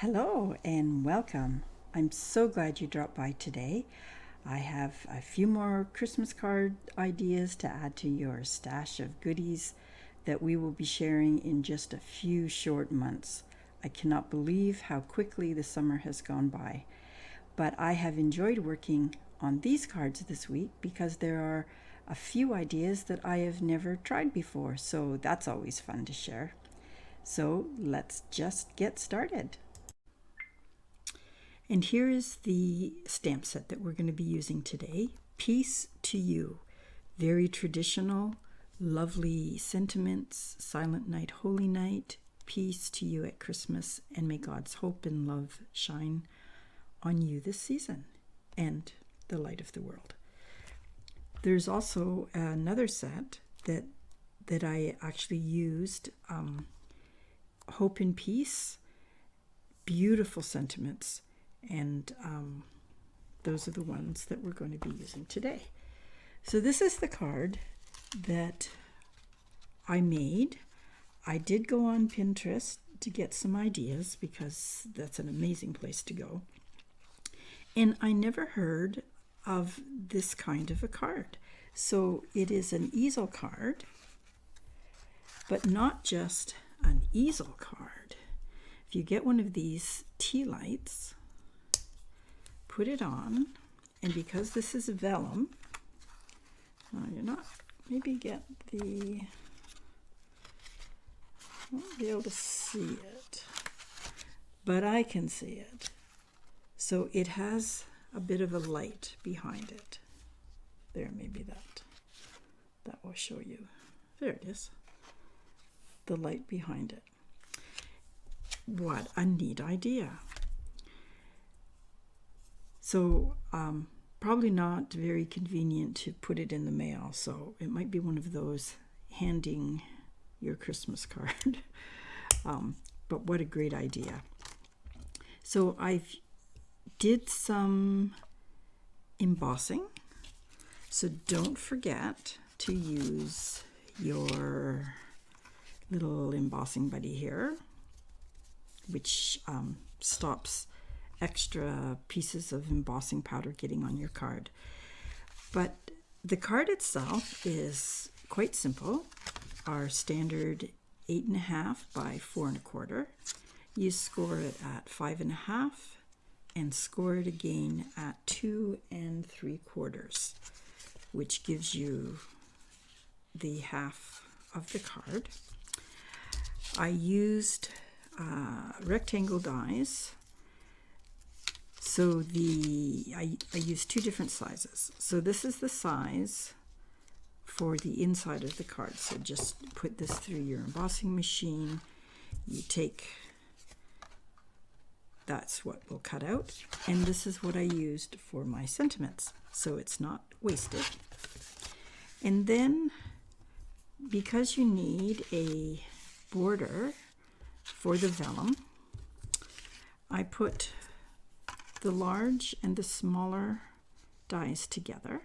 Hello and welcome. I'm so glad you dropped by today. I have a few more Christmas card ideas to add to your stash of goodies that we will be sharing in just a few short months. I cannot believe how quickly the summer has gone by. But I have enjoyed working on these cards this week because there are a few ideas that I have never tried before, so that's always fun to share. So let's just get started. And here is the stamp set that we're going to be using today. Peace to You. Very traditional, lovely sentiments. Silent Night, Holy Night. Peace to you at Christmas, and may God's hope and love shine on you this season and the light of the world. There's also another set that I actually used, Hope and Peace. Beautiful sentiments. And those are the ones that we're going to be using today. So this is the card that I made. I did go on Pinterest to get some ideas because that's an amazing place to go. And I never heard of this kind of a card. So it is an easel card, but not just an easel card. If you get one of these tea lights, put it on, and because this is vellum, you're not, maybe get the, I won't be able to see it, but I can see it. So it has a bit of a light behind it. There, maybe that will show you. There it is, the light behind it. What a neat idea. So probably not very convenient to put it in the mail, so it might be one of those handing your Christmas card. But what a great idea. So I did some embossing, so don't forget to use your little embossing buddy here, which stops extra pieces of embossing powder getting on your card. But the card itself is quite simple. Our standard 8.5 by 4.25. You score it at 5.5 and score it again at 2 3/4, which gives you the half of the card. I used rectangle dies. So I used two different sizes. So this is the size for the inside of the card. So just put this through your embossing machine. You take, that's what will cut out. And this is what I used for my sentiments. So it's not wasted. And then, because you need a border for the vellum, I put the large and the smaller dies together.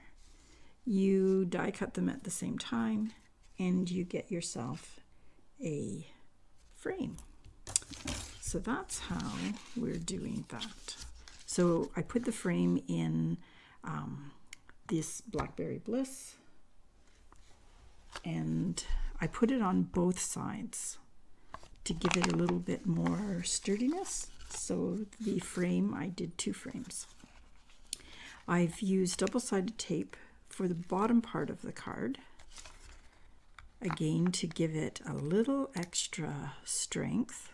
You die cut them at the same time, and you get yourself a frame. So that's how we're doing that. So I put the frame in this Blackberry Bliss, and I put it on both sides to give it a little bit more sturdiness. So the frame, I did 2 frames. I've used double-sided tape for the bottom part of the card, again to give it a little extra strength.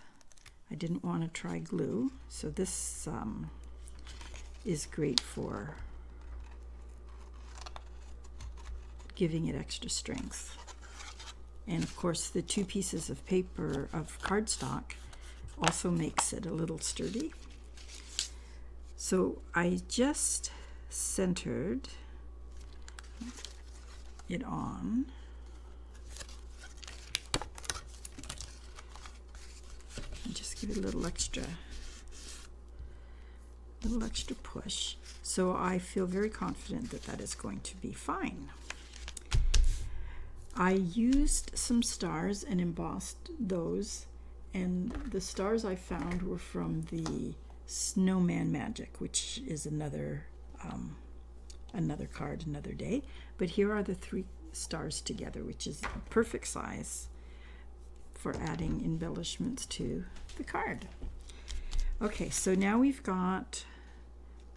I didn't want to try glue, so this is great for giving it extra strength. And of course the 2 pieces of paper of cardstock also makes it a little sturdy. So I just centered it on. And just give it a little extra push. So I feel very confident that that is going to be fine. I used some stars and embossed those, And the stars I found were from the Snowman Magic, which is another card, another day. But here are the 3 stars together, which is a perfect size for adding embellishments to the card. Okay, so now we've got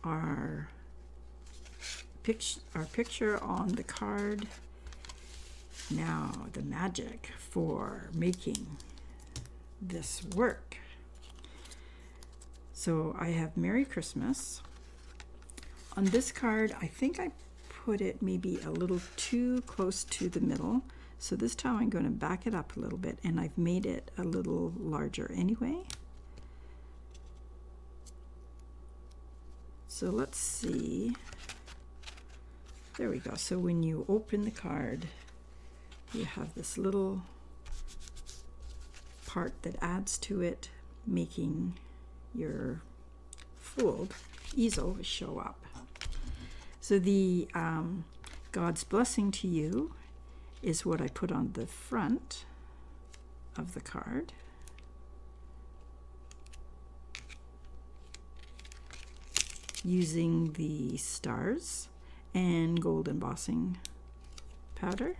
our picture on the card. Now the magic for making this work. So I have Merry Christmas. On this card, I think I put it maybe a little too close to the middle. So this time I'm going to back it up a little bit, and I've made it a little larger anyway. So let's see. There we go. So when you open the card, you have this little part that adds to it, making your fold easel show up. So the God's blessing to you is what I put on the front of the card. Using the stars and gold embossing powder.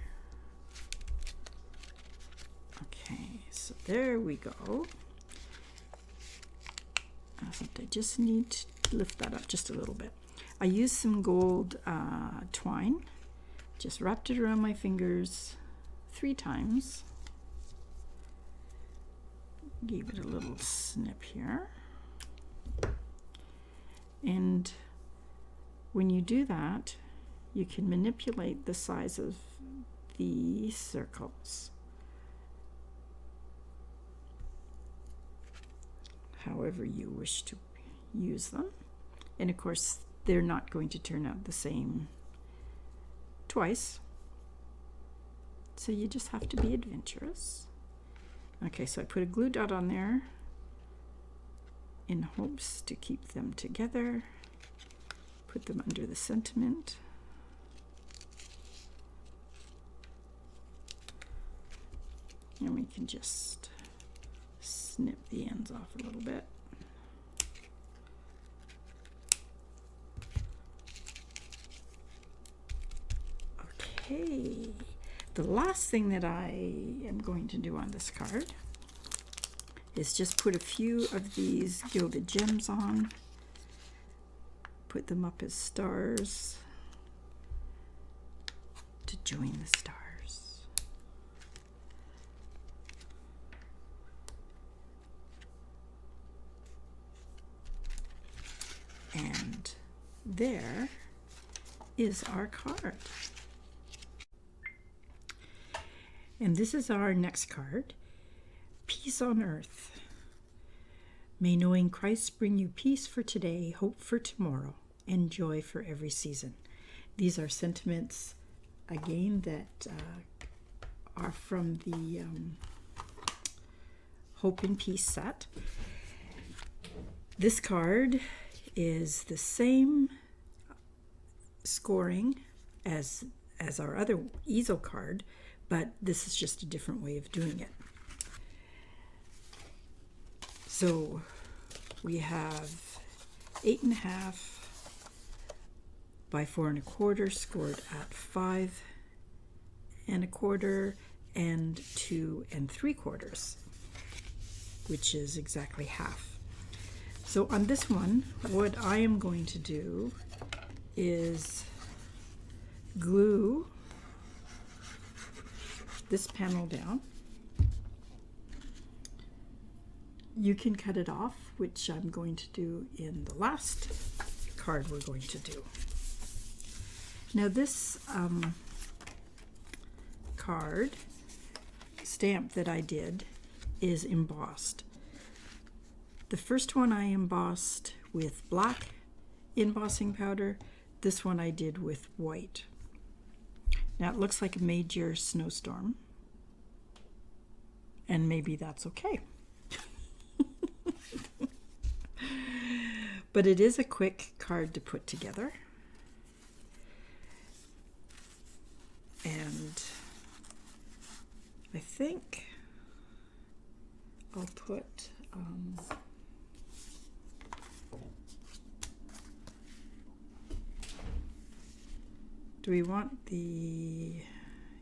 Okay, so there we go. I just need to lift that up just a little bit. I used some gold twine, just wrapped it around my fingers 3 times. Gave it a little snip here. And when you do that, you can manipulate the size of the circles however you wish to use them. And of course, they're not going to turn out the same twice. So you just have to be adventurous. Okay, so I put a glue dot on there in hopes to keep them together. Put them under the sentiment. And we can just snip the ends off a little bit. Okay, the last thing that I am going to do on this card is just put a few of these gilded gems on, put them up as stars to join the stars. And there is our card. And this is our next card. Peace on earth. May knowing Christ bring you peace for today, hope for tomorrow, and joy for every season. These are sentiments, again, that are from the Hope and Peace set. This card is the same scoring as our other easel card, but this is just a different way of doing it. So we have 8.5 by 4.25 scored at 5.25 and 2 3/4, which is exactly half. So on this one, what I am going to do is glue this panel down. You can cut it off, which I'm going to do in the last card we're going to do. Now this card stamp that I did is embossed. The first one I embossed with black embossing powder. This one I did with white. Now it looks like a major snowstorm, and maybe that's okay. But it is a quick card to put together. And I think I'll put do we want the,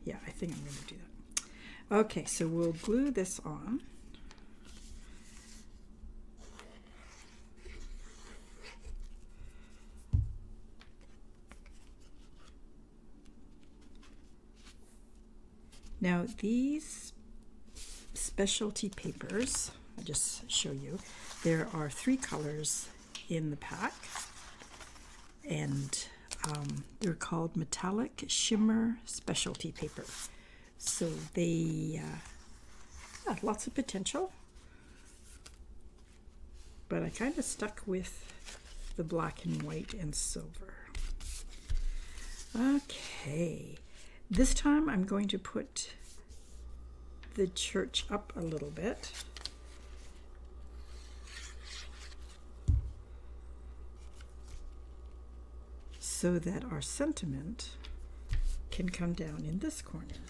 yeah, I think I'm going to do that. Okay, so we'll glue this on. Now these specialty papers, I'll just show you, there are 3 colors in the pack, and they're called metallic shimmer specialty paper. So they have lots of potential, but I kind of stuck with the black and white and silver. Okay, this time I'm going to put the church up a little bit. So that our sentiment can come down in this corner.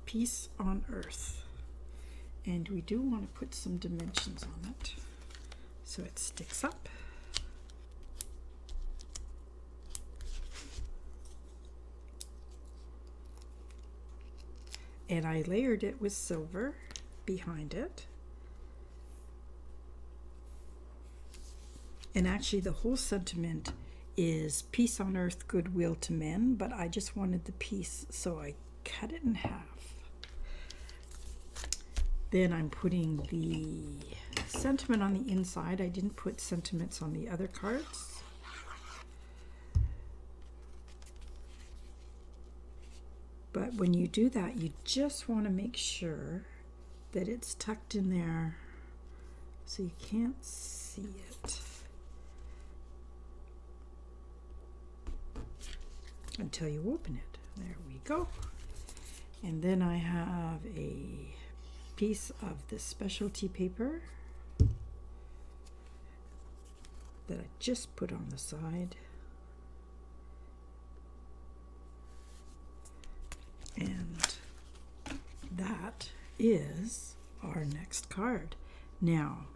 Peace on earth. And we do want to put some dimensions on it so it sticks up. And I layered it with silver behind it. And actually the whole sentiment is peace on earth, goodwill to men, but I just wanted the peace, so I cut it in half. Then I'm putting the sentiment on the inside. I didn't put sentiments on the other cards. But when you do that, you just want to make sure that it's tucked in there so you can't see it until you open it. There we go. And then I have a piece of this specialty paper that I just put on the side. And that is our next card. Now,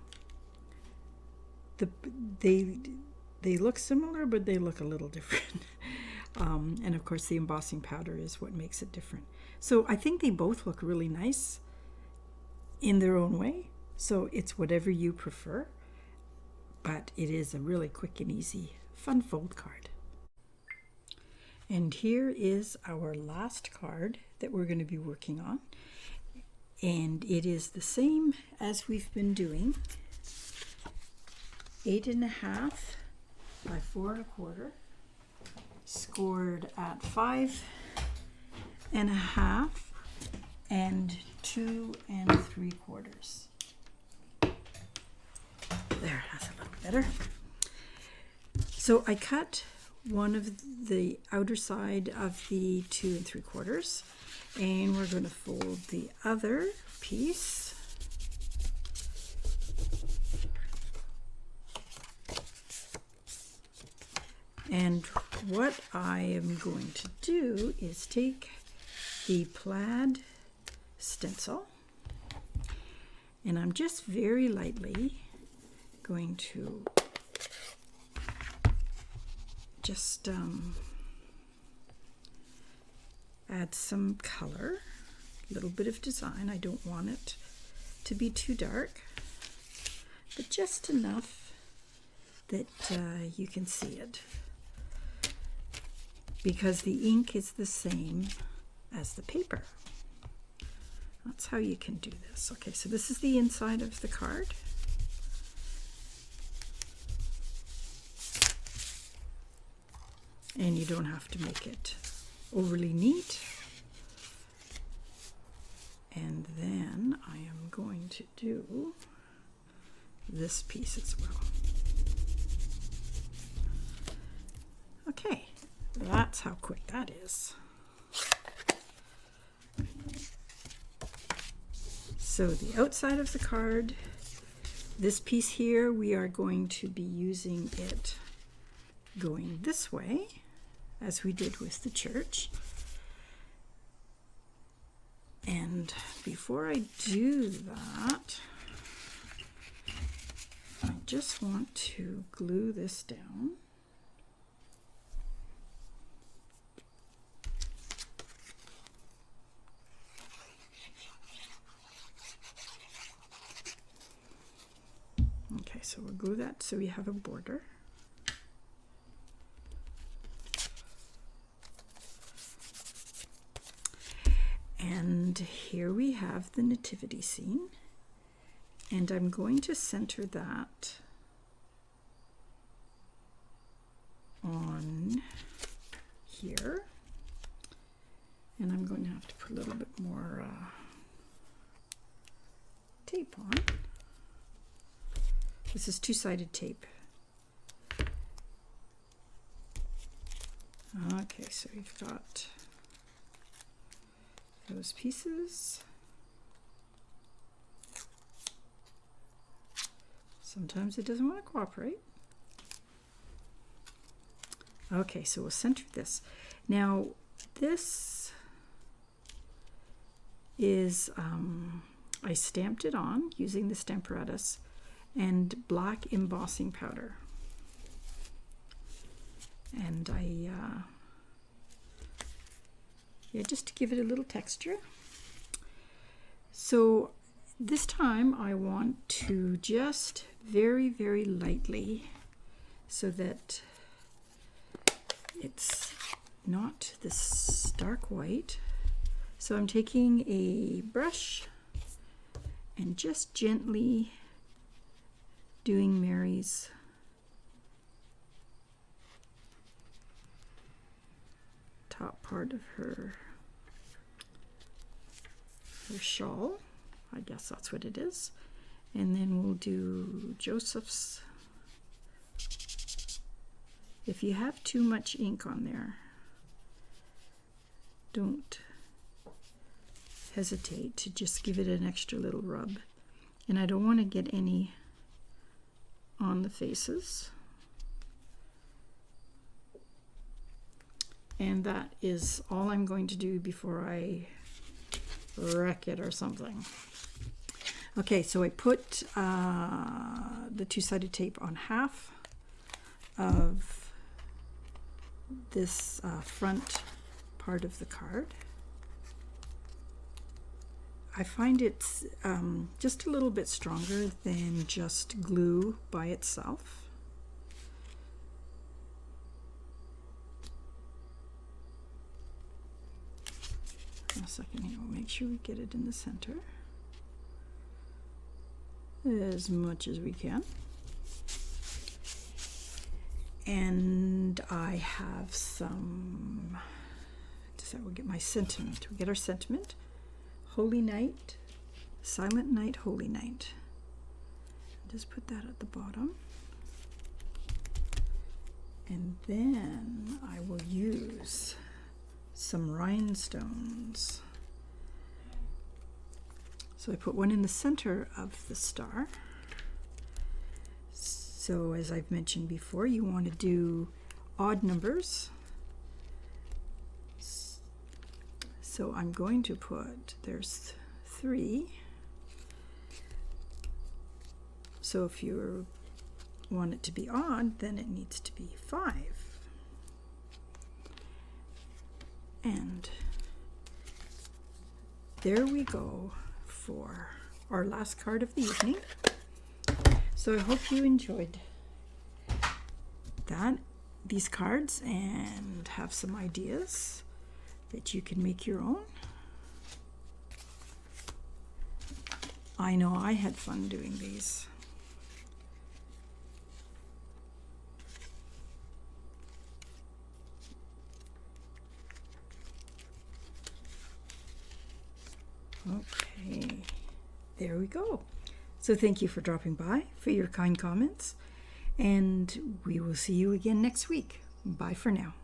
they look similar, but they look a little different. And of course the embossing powder is what makes it different. So I think they both look really nice in their own way. So it's whatever you prefer, but it is a really quick and easy, fun fold card. And here is our last card that we're going to be working on. And it is the same as we've been doing. 8.5 by 4 1/4. Scored at 5 1/2 and 2 3/4. There, that's a little better. So I cut one of the outer side of the 2 3/4, and we're going to fold the other piece. And what I am going to do is take the plaid stencil, and I'm just very lightly going to just add some color, a little bit of design. I don't want it to be too dark, but just enough that you can see it, because the ink is the same as the paper. That's how you can do this. Okay, so this is the inside of the card. And you don't have to make it overly neat. And then I am going to do this piece as well. Okay, that's how quick that is. So the outside of the card, this piece here, we are going to be using it going this way, as we did with the church. And And before I do that, I just want to glue this down. Okay, so we'll glue that so we have a border. And here we have the nativity scene, and I'm going to center that on here, and I'm going to have to put a little bit more tape on. This is two-sided tape. Okay, so we've got those pieces. Sometimes it doesn't want to cooperate. Okay, so we'll center this. Now this is, I stamped it on using the Stamparatus and black embossing powder. And yeah, just to give it a little texture. So this time I want to just very, very lightly, so that it's not this stark white. So I'm taking a brush and just gently doing Mary's top part of her shawl. I guess that's what it is. And then we'll do Joseph's. If you have too much ink on there, don't hesitate to just give it an extra little rub. And I don't want to get any on the faces. And that is all I'm going to do before I wreck it or something. Okay, so I put the two-sided tape on half of this front part of the card. I find it's just a little bit stronger than just glue by itself. A second here, we'll make sure we get it in the center as much as we can. And I have some, so we'll get my sentiment. We get our sentiment. Holy Night, Silent Night, Holy Night. Just put that at the bottom. And then I will use some rhinestones. So I put one in the center of the star. So as I've mentioned before, you want to do odd numbers. So I'm going to put, there's 3. So if you want it to be odd, then it needs to be 5. And there we go for our last card of the evening. So I hope you enjoyed these cards and have some ideas that you can make your own. I know I had fun doing these. Okay, there we go. So thank you for dropping by, for your kind comments, and we will see you again next week. Bye for now.